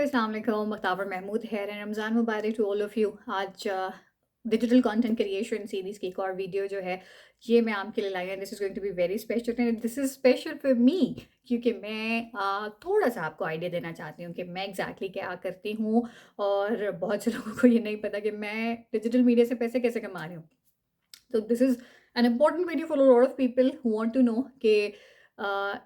अस्सलाम वालेकुम, मुख्ताबर महमूद है एंड रमज़ान मुबारक टू ऑल ऑफ़ यू। आज डिजिटल कंटेंट क्रिएशन सीरीज़ की एक और वीडियो जो है ये मैं आपके लिए लाई हूँ। This is going to be very special and this is special for me क्योंकि मैं थोड़ा-सा आपको आइडिया देना चाहती हूँ कि मैं एग्ज़ैक्टली क्या करती हूँ और बहुत से लोगों को ये नहीं पता कि मैं डिजिटल मीडिया से पैसे कैसे कमा रही हूँ। तो this is an important video for a lot of people who want to know कि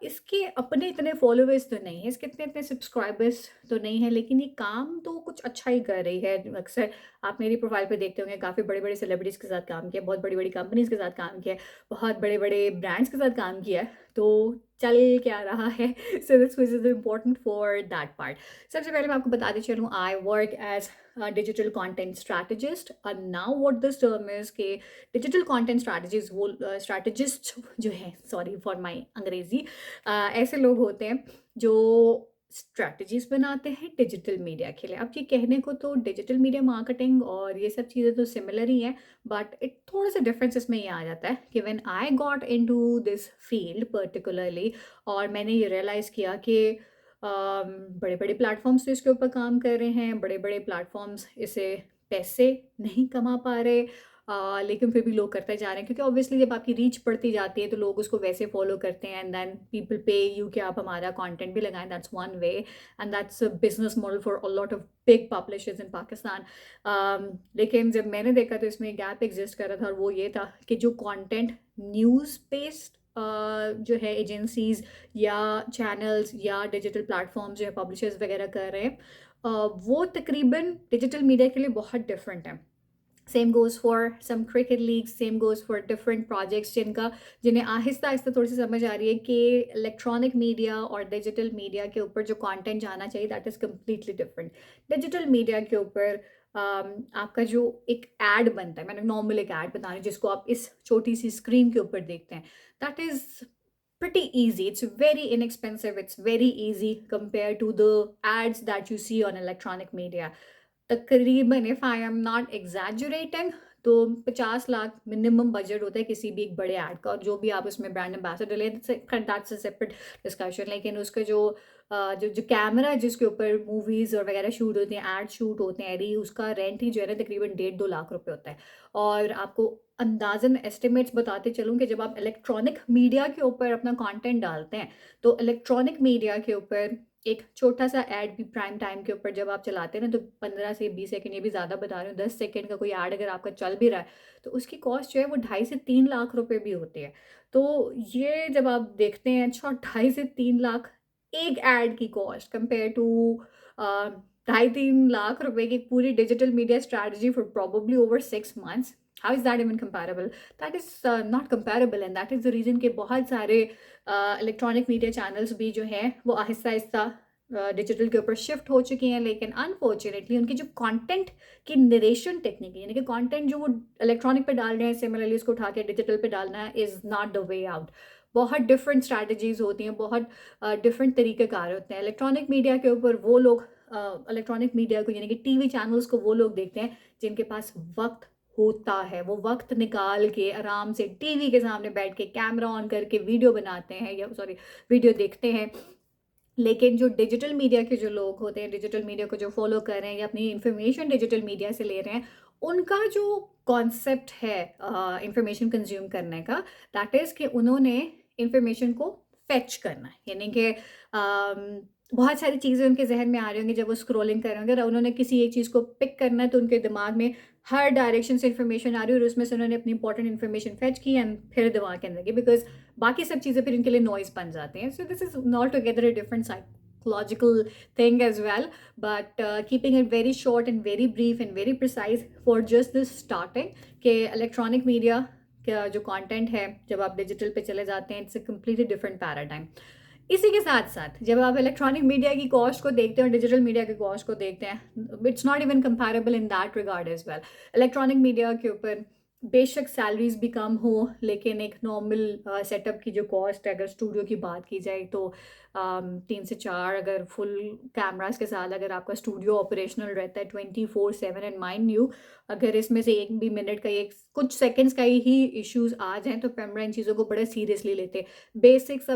इसके अपने इतने फॉलोअर्स तो नहीं है, इसके इतने-इतने सब्सक्राइबर्स तो नहीं है, लेकिन ये काम तो कुछ अच्छा ही कर रही है। अक्सर आप मेरी प्रोफाइल पे देखते होंगे काफ़ी बड़े-बड़े सेलिब्रिटीज़ के साथ काम किया, बहुत बड़ी-बड़ी कंपनीज़ के साथ काम किया, बहुत बड़े-बड़े ब्रांड्स के साथ काम किया है। तो चल क्या रहा है? So this quiz is important for that part. सबसे पहले मैं आपको बताती चलूँ I work as digital content strategist और now what this term is कि डिजिटल कंटेंट स्ट्रैटेजीज वो स्ट्रैटेजिस्ट जो है, सॉरी फॉर माय अंग्रेजी, ऐसे लोग होते हैं जो स्ट्रैटेजीज बनाते हैं डिजिटल मीडिया के लिए। अब ये कहने को तो डिजिटल मीडिया मार्केटिंग और ये सब चीज़ें तो सिमिलर ही हैं, बट एक थोड़ा सा डिफरेंस इसमें ये आ जाता है कि when I got into this field particularly और मैंने ये रियलाइज़ किया कि बड़े बड़े प्लेटफॉर्म्स तो इसके ऊपर काम कर रहे हैं, बड़े बड़े प्लेटफॉर्म्स इसे पैसे नहीं कमा पा रहे, लेकिन फिर भी लोग करते जा रहे हैं क्योंकि ऑब्वियसली जब आपकी रीच बढ़ती जाती है तो लोग उसको वैसे फॉलो करते हैं and then people pay you कि आप हमारा कंटेंट भी लगाएं। That's one way and that's a business model for a lot of big publishers in Pakistan. लेकिन जब मैंने देखा तो इसमें गैप एग्जिस्ट कर रहा था और वो ये था कि जो कंटेंट न्यूज़ बेस्ड जो है एजेंसीज या चैनल्स या डिजिटल प्लेटफॉर्म्स जो है पब्लिशर्स वगैरह कर रहे हैं, वो तकरीबन डिजिटल मीडिया के लिए बहुत डिफरेंट है। Same goes for some cricket league, same goes for different projects जिन्हें आहिस्ता आहिस्ता थोड़ी सी समझ आ रही है कि इलेक्ट्रॉनिक मीडिया और डिजिटल मीडिया के ऊपर जो कंटेंट जाना चाहिए that is completely different. Digital media के ऊपर आपका जो एक ऐड बनता है, मैंने नॉर्मल एक ऐड बता रही हूँ जिसको आप इस छोटी सी स्क्रीन के ऊपर देखते हैं, that is pretty easy. It's very inexpensive. It's very easy compared to the ads that you see on electronic media. तकरीबन if I am not exaggerating तो 50 लाख मिनिमम बजट होता है किसी भी एक बड़े ऐड का, और जो भी आप उसमें ब्रांड एम्बेसडर ले दैट्स अ सेपरेट डिस्कशन। लेकिन उसका जो कैमरा जिसके ऊपर मूवीज़ और वगैरह शूट होती हैं, एड शूट होते हैं, एडी उसका रेंट ही जो है ना तकरीबन 1.5-2 लाख रुपए होता है। और आपको अंदाज़न एस्टिमेट्स बताते चलूँ कि जब आप इलेक्ट्रॉनिक मीडिया के ऊपर अपना कंटेंट डालते हैं तो इलेक्ट्रॉनिक मीडिया के ऊपर एक छोटा-सा ऐड भी प्राइम टाइम के ऊपर जब आप चलाते हैं ना तो 15 से 20 सेकंड, ये भी ज़्यादा बता रही हूँ, 10 सेकंड का कोई ऐड अगर आपका चल भी रहा है, तो उसकी कॉस्ट जो है वो 2.5 से 3 लाख रुपए भी होती है। तो ये जब आप देखते हैं, अच्छा 2.5 से 3 लाख एक ऐड की cost compare to a, 2.5-3 lakh रुपए की पूरी digital media strategy for probably over 6 months. How is that even comparable? That is not comparable and that is the reason कि बहुत सारे इलेक्ट्रॉनिक मीडिया चैनल्स भी जो हैं वो आहिस्ता-आहिस्ता डिजिटल के ऊपर शिफ्ट हो चुकी हैं, लेकिन अनफॉर्चुनेटली उनकी जो कंटेंट की नरेशन टेक्निक यानी कि कंटेंट जो वो इलेक्ट्रॉनिक पे डाल रहे हैं सिमिलरली उसको उठा के डिजिटल पे डालना is not the way out. बहुत डिफरेंट स्ट्रैटेजीज होती हैं, बहुत डिफरेंट तरीक़ेकार होते हैं। इलेक्ट्रॉनिक मीडिया के ऊपर वो लोग इलेक्ट्रॉनिक मीडिया को यानी कि टीवी चैनल्स को वो लोग देखते हैं जिनके पास वक्त होता है, वो वक्त निकाल के आराम से टीवी के सामने बैठ के कैमरा ऑन करके वीडियो बनाते हैं या सॉरी वीडियो देखते हैं। लेकिन जो डिजिटल मीडिया के जो लोग होते हैं, डिजिटल मीडिया को जो फ़ॉलो कर रहे हैं या अपनी इन्फॉर्मेशन डिजिटल मीडिया से ले रहे हैं, उनका जो कॉन्सेप्ट है इन्फॉर्मेशन कंज़्यूम करने का, दैट इज़ कि उन्होंने इन्फॉर्मेशन को फेच करना है। यानी कि बहुत सारी चीज़ें उनके ज़हन में आ रही होंगी जब वो स्क्रॉलिंग कर रहे होंगे और उन्होंने किसी एक चीज़ को पिक करना है तो उनके दिमाग में हर डायरेक्शन से इन्फॉर्मेशन आ रही है और उसमें से उन्होंने अपनी इंपॉर्टेंट इन्फॉर्मेशन फेच की एंड फिर दिमाग के अंदर की, बिकॉज़ बाकी सब चीज़ें फिर इनके लिए नॉइज़ बन जाती हैं। So this is not together a different psychological thing as well, but keeping it very short and very brief and very precise for just this starting कि इलेक्ट्रॉनिक मीडिया का जो कंटेंट है जब आप डिजिटल पे चले जाते हैं it's a completely different paradigm. इसी के साथ साथ जब आप इलेक्ट्रॉनिक मीडिया की कॉस्ट को देखते हैं और डिजिटल मीडिया की कॉस्ट को देखते हैं, it's not even comparable in that regard as well. Electronic media के ऊपर बेशक सैलरीज भी कम हो, लेकिन एक नॉर्मल सेटअप की जो कॉस्ट है अगर स्टूडियो की बात की जाए तो 3 से 4 अगर फुल कैमरास के साथ अगर आपका स्टूडियो ऑपरेशनल रहता है 24/7, एंड माइंड यू अगर इसमें से एक भी मिनट का एक कुछ सेकंड्स का ही इश्यूज आ जाएँ तो पेमरा इन चीज़ों को बड़ा सीरियसली लेते हैं।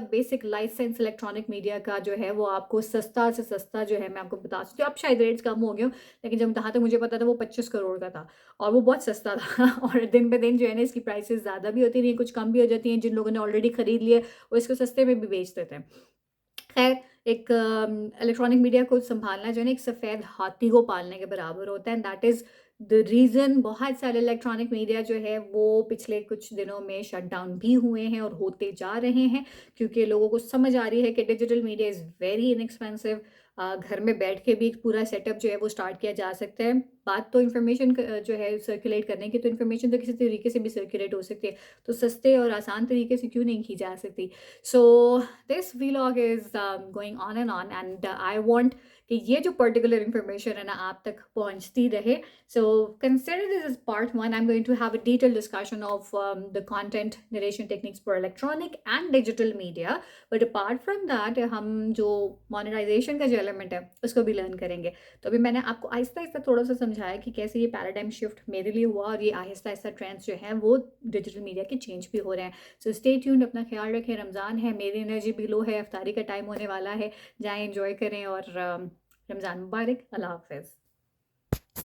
बेसिक लाइसेंस इलेक्ट्रॉनिक मीडिया का जो है वो आपको सस्ता से सस्ता जो है मैं आपको बता सकती हूँ। अब शायद रेट्स कम हो गए हों, लेकिन जब जहाँ तक मुझे पता था वो 25 करोड़ का था और वो बहुत सस्ता था और दिन पे दिन जो है ना इसकी प्राइसेज़ ज़्यादा भी होती रही हैं, कुछ कम भी हो जाती हैं। जिन लोगों ने ऑलरेडी खरीद लिया है वो इसको सस्ते में भी बेच देते हैं। खैर, एक इलेक्ट्रॉनिक मीडिया को सँभालना जो है ना एक सफ़ेद हाथी को पालने के बराबर होता है, and that is the reason बहुत सारे इलेक्ट्रॉनिक मीडिया जो है वो पिछले कुछ दिनों में शट डाउन भी हुए हैं और होते जा रहे हैं, क्योंकि लोगों को समझ आ रही है कि digital media is very inexpensive. घर में बैठ के भी एक पूरा सेटअप जो है वो स्टार्ट किया जा सकता है। बात तो इन्फॉर्मेशन जो है सर्कुलेट करने की, तो इन्फॉर्मेशन तो किसी तरीके से भी सर्कुलेट हो सकती है, तो सस्ते और आसान तरीके से क्यों नहीं की जा सकती। So this vlog is going on and on, and I want कि ये जो पर्टिकुलर इन्फॉर्मेशन है ना आप तक पहुंचती रहे। So consider this is part 1। I am going to have a detail discussion of the content narration techniques for electronic and digital media, but apart from that हम जो मोनेटाइजेशन का जो एलिमेंट है उसको भी लर्न करेंगे। तो अभी मैंने आपको आहिस्ता आहिस्ता थोड़ा सा समझाया कि कैसे ये पैराडाइम शिफ्ट मेरे लिए हुआ और ये आहिस्ता आहिस्ता ट्रेंड्स जो हैं वो डिजिटल मीडिया के चेंज भी हो रहे हैं। सो स्टे ट्यून्ड, अपना ख्याल रखें। रमज़ान है, मेरी एनर्जी भी लो है, अफ्तारी का टाइम होने वाला है, जाएं एंजॉय करें और रमज़ान मुबारक। अल्लाह हाफ़िज़।